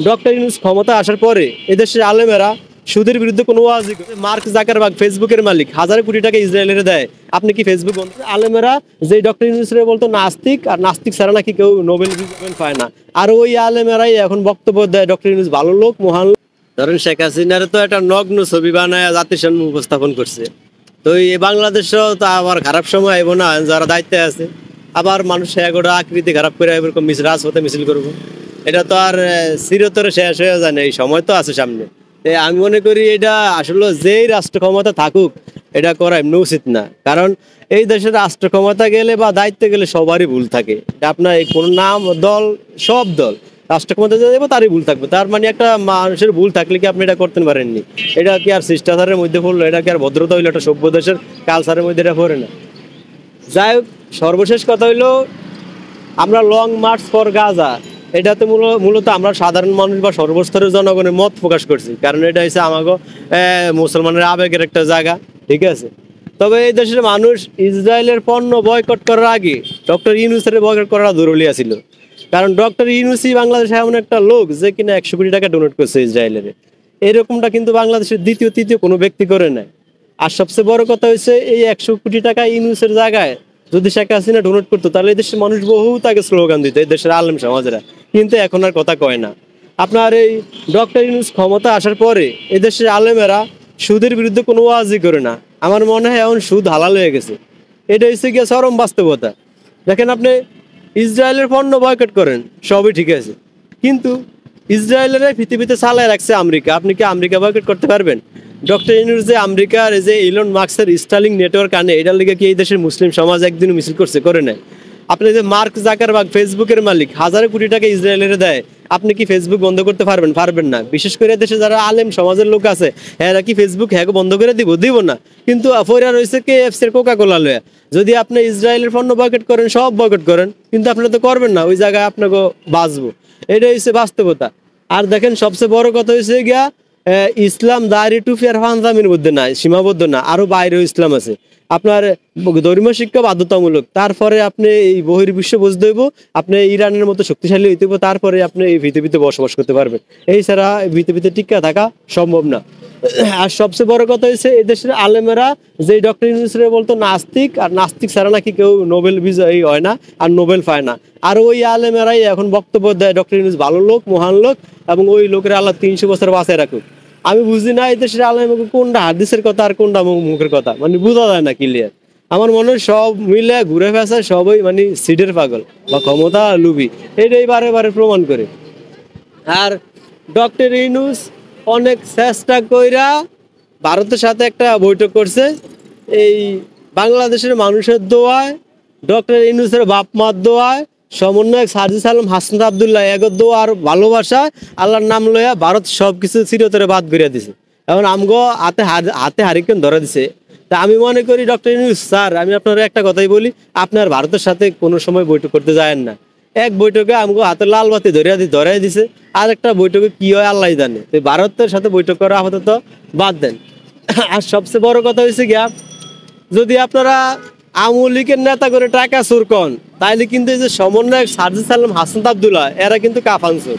Doctor Yunus ক্ষমতা আসার পরে এদেশের আলেমেরা সুদের বিরুদ্ধে কোনো ওয়াজই মার্ক জাকারবার্গ ফেসবুকের মালিক হাজার কোটি টাকা ইসরায়েলের দেয়। আপনি কি ফেসবুক বন্ধ? আলেমেরা যে ডক্টর ইউনূসরে বলতো নাস্তিক, আর নাস্তিক ছাড়া নাকি কেউ নোবেল পায় না। আর ওই আলেমেরাই এখন বক্তব্য দেয় ডক্টর ইউনূস ভালো লোক, মহান লোক। ধরেন শেখ হাসিনার তো একটা নগ্ন ছবি বানায় জাতির সামনে উপস্থাপন করছে। তো এই বাংলাদেশও তো আবার খারাপ সময় আইব না, যারা দায়িত্বে আছে আবার মানুষ এগোটা আকৃতি খারাপ করে এরকম রাজপথে মিছিল করবো। এটা তো আর চিরতরে শেষ হয়ে যায় না, এই সময় তো আছে সামনে। আমি মনে করি এটা আসলে যেই রাষ্ট্র ক্ষমতা থাকুক এটা করা এমনি উচিত না। কারণ এই দেশের রাষ্ট্র ক্ষমতা গেলে বা দায়িত্বে গেলে সবারই ভুল থাকে। আপনার কোনো নাম দল, সব দল রাষ্ট্র ক্ষমতা যাবো তারই ভুল থাকবে। তার মানে একটা মানুষের ভুল থাকলে কি আপনি এটা করতে পারেননি? এটা কি আর শিষ্টাচারের মধ্যে পড়লো? এটা কি আর ভদ্রতা হইলো? একটা সভ্য দেশের কালচারের মধ্যে এটা পড়ে না। যাই হোক, সর্বশেষ কথা হইলো আমরা লং মার্চ ফর গাজা, এটাতে মূলত আমরা সাধারণ মানুষ বা সর্বস্তরের জনগণের মত প্রকাশ করছি। কারণ এটা হচ্ছে আমাকে মুসলমানের আবেগের একটা জায়গা, ঠিক আছে। তবে এই দেশের মানুষ ইসরায়েলের পণ্য বয়কট করার আগে ডক্টর ইউনূসের বয়কট করার দৌড়লিয়া ছিল। কারণ ডক্টর ইউনূসই বাংলাদেশে এমন একটা লোক যে কিনা 100 কোটি টাকা ডোনেট করছে ইসরায়েলের। এরকমটা কিন্তু বাংলাদেশের দ্বিতীয় তৃতীয় কোনো ব্যক্তি করে নেয়। আর সবচেয়ে বড় কথা হচ্ছে এই 100 কোটি টাকা ইউনূসের জায়গায় যদি শেখ হাসিনা ডোনেট করতো তাহলে এই দেশের মানুষ বহু তাকে স্লোগান দিত, এই দেশের আলেম সমাজেরা। কিন্তু এখন আর কথা কয় না। আপনার এই ডক্টর ইউনূস ক্ষমতা আসার পরে এদেশের আলেমেরা সুদের বিরুদ্ধে কোনো ওয়াজই করে না। আমার মনে হয় এখন সুদ হালাল হয়ে গেছে। এটা হচ্ছে গিয়ে চরম বাস্তবতা। দেখেন, আপনি ইসরায়েলের পণ্য বয়কট করেন, সবই ঠিক আছে, কিন্তু ইসরায়েলের পৃথিবীতে চালায় রাখছে আমেরিকা। আপনি কি আমেরিকা বয়কট করতে পারবেন? ডক্টর ইউনূস যে আমেরিকার যে ইলন মাস্কের স্টারলিংক নেটওয়ার্ক আনে, এটার লিগে কি এই দেশের মুসলিম সমাজ একদিন মিছিল করছে? করে নেয়। আপনি যে মার্ক জাকারবার্গ ফেসবুকের মালিক হাজার কোটি টাকা ইসরায়েলের দেয়, আপনি কি ফেসবুক বন্ধ করতে পারবেন? পারবেন না। বিশেষ করে দেশে যারা আলেম সমাজের লোক আছে, এরা কি ফেসবুক বন্ধ করে দিব না। কিন্তু ফয়রা রয়েছে KFC এর কোকা কোলা লয়া। যদি আপনি ইসরায়েলের পণ্য বয়কট করেন, সব বয়কট করেন, কিন্তু আপনি তো করবেন না, ওই জায়গায় আপনাকে বাঁচবো। এটাই হচ্ছে বাস্তবতা। আর দেখেন, সবচেয়ে বড় কথা হচ্ছে গিয়া ইসলাম দাড়ি টুপি আর পাঞ্জাবির মধ্যে নাই, সীমাবদ্ধ না, আরো বাইরেও ইসলাম আছে। আপনার ধর্মীয় শিক্ষা বাধ্যতামূলক। তারপরে আপনি এই বহির্বিশ্ব বুঝতে হইব, আপনি ইরানের মতো শক্তিশালী হইতে হইব, তারপরে আপনি এই পৃথিবীতে বসবাস করতে পারবেন। এই ছাড়া পৃথিবীতে টিকা থাকা সম্ভব না। আর সবচেয়ে বড় কথা হচ্ছে এই দেশের আলেমেরা যে ডক্টর ইউনূসরে বলতো নাস্তিক, আর নাস্তিক ছাড়া নাকি কেউ নোবেল বিজয়ী হয় না আর নোবেল পায় না। আর ওই আলেমেরাই এখন বক্তব্য দেয় ডক্টর ইউনূস ভালো লোক, মহান লোক, এবং ওই লোকের আল্লাহ 300 বছর বাঁচায় রাখুক। আমি বুঝি না এই দেশের আলেম কোনটা হাদিসের কথা আর কোনটা মুখের কথা, মানে বোঝা যায় না ক্লিয়ার। আমার মনে হয় সব মিলে ঘুরে ফেসা সবই মানে সিডের পাগল বা ক্ষমতা লুবি, এটাই বারে বারে প্রমাণ করে। আর ডক্টর ইউনূস অনেক চেষ্টা কইরা ভারতের সাথে একটা বৈঠক করছে। এই বাংলাদেশের মানুষের দোয়ায়, ডক্টর ইউনূসের বাপ মার দোয়ায়, সমন্বয়ক সাজিদ আলম হাসনাত আবদুল্লাহ এগর দোয়া আর ভালোবাসা, আল্লাহর নাম লইয়া ভারত সবকিছু চিরতরে বাদ করে দিছে। এখন আমগো হাতে হারিকেন ধরে দিছে। তা আমি মনে করি ডক্টর ইউনূস স্যার, আমি আপনার একটা কথাই বলি, আপনার ভারতের সাথে কোনো সময় বৈঠক করতে যায়েন না। এক বৈঠকে আমগো হাতে লাল বাতি ধরে দিছে, আর একটা বৈঠকে কি হয় আল্লাহ জানে। তো ভারতের সাথে বৈঠক করা আপাতত বাদ দেন। আর সবচেয়ে বড় কথা হয়েছে গিয়া, যদি আপনারা আওয়ামী লীগের নেতা করে টাকা চোর কন, তাইলে কিন্তু এই যে সমন্বয়ক সাজিদ আলম হাসনাত আবদুল্লাহ এরা কিন্তু কাফান চোর।